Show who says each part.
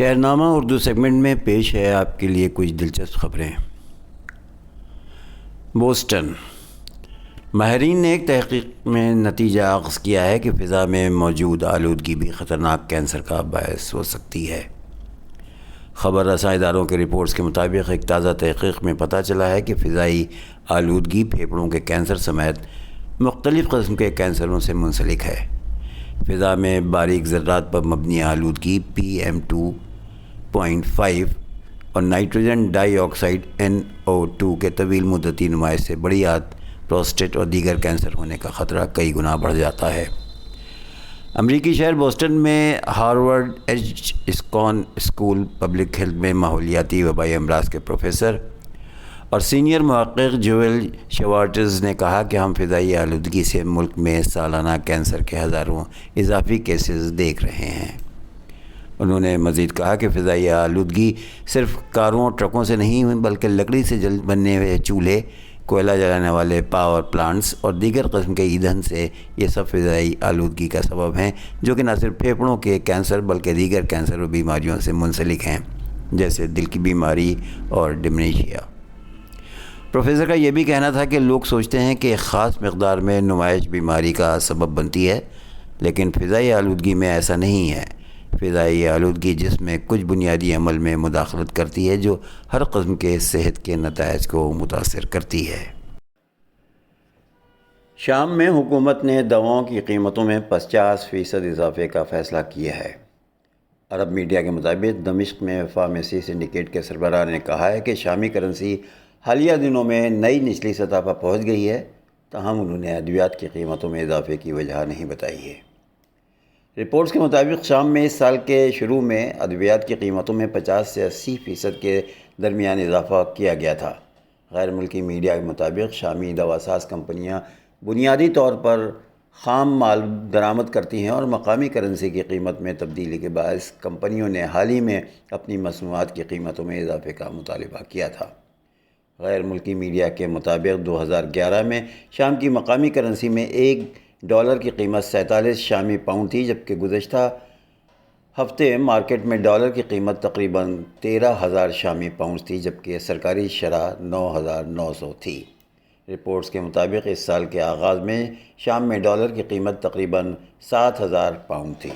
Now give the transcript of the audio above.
Speaker 1: شہرنامہ Urdu segment میں پیش ہے آپ کے لیے کچھ دلچسپ خبریں۔ بوسٹن ماہرین نے ایک تحقیق میں نتیجہ اخذ کیا ہے کہ فضا میں موجود آلودگی بھی خطرناک کینسر کا باعث ہو سکتی ہے۔ خبر رساں اداروں کے رپورٹس کے مطابق ایک تازہ تحقیق میں پتہ چلا ہے کہ فضائی آلودگی پھیپھڑوں کے کینسر سمیت مختلف قسم کے کینسروں سے منسلک ہے۔ فضا میں باریک ذرات پر مبنی آلودگی PM2.5 اور نائٹروجن ڈائی آکسائڈ NO2 کے طویل مدتی نمائش سے بڑی آنت، پروسٹیٹ اور دیگر کینسر ہونے کا خطرہ کئی گنا بڑھ جاتا ہے۔ امریکی شہر بوسٹن میں ہارورڈ ایچ اسکون اسکول پبلک ہیلتھ میں ماحولیاتی وبائی امراض کے پروفیسر اور سینئر محقق جوئل شوارٹز نے کہا کہ ہم فضائی آلودگی سے ملک میں سالانہ کینسر کے ہزاروں اضافی کیسز دیکھ رہے ہیں۔ انہوں نے مزید کہا کہ فضائی آلودگی صرف کاروں اور ٹرکوں سے نہیں بلکہ لکڑی سے بننے ہوئے چولہے، کوئلہ جلانے والے پاور پلانٹس اور دیگر قسم کے ایندھن سے یہ سب فضائی آلودگی کا سبب ہیں، جو کہ نہ صرف پھیپھڑوں کے کینسر بلکہ دیگر کینسر و بیماریوں سے منسلک ہیں، جیسے دل کی بیماری اور ڈیمنشیا۔ پروفیسر کا یہ بھی کہنا تھا کہ لوگ سوچتے ہیں کہ ایک خاص مقدار میں نمائش بیماری کا سبب بنتی ہے، لیکن فضائی آلودگی میں ایسا نہیں ہے۔ فضائی آلودگی جسم میں کچھ بنیادی عمل میں مداخلت کرتی ہے جو ہر قسم کے صحت کے نتائج کو متاثر کرتی ہے۔ شام میں حکومت نے دواؤں کی قیمتوں میں 50% اضافے کا فیصلہ کیا ہے۔ عرب میڈیا کے مطابق دمشق میں فارمیسی سنڈیکیٹ کے سربراہ نے کہا ہے کہ شامی کرنسی حالیہ دنوں میں نئی نچلی سطح پر پہنچ گئی ہے، تاہم انہوں نے ادویات کی قیمتوں میں اضافے کی وجہ نہیں بتائی ہے۔ رپورٹس کے مطابق شام میں اس سال کے شروع میں ادویات کی قیمتوں میں 50 سے 80% کے درمیان اضافہ کیا گیا تھا۔ غیر ملکی میڈیا کے مطابق شامی دواساز کمپنیاں بنیادی طور پر خام مال درآمد کرتی ہیں اور مقامی کرنسی کی قیمت میں تبدیلی کے باعث کمپنیوں نے حال ہی میں اپنی مصنوعات کی قیمتوں میں اضافے کا مطالبہ کیا تھا۔ غیر ملکی میڈیا کے مطابق 2011 میں شام کی مقامی کرنسی میں $1 کی قیمت 47 شامی پاؤنڈ تھی، جبکہ گزشتہ ہفتے مارکیٹ میں ڈالر کی قیمت تقریباً 13,000 شامی پاؤنڈ تھی، جبکہ سرکاری شرح 9,900 تھی۔ رپورٹس کے مطابق اس سال کے آغاز میں شام میں ڈالر کی قیمت تقریباً 7,000 پاؤنڈ تھی۔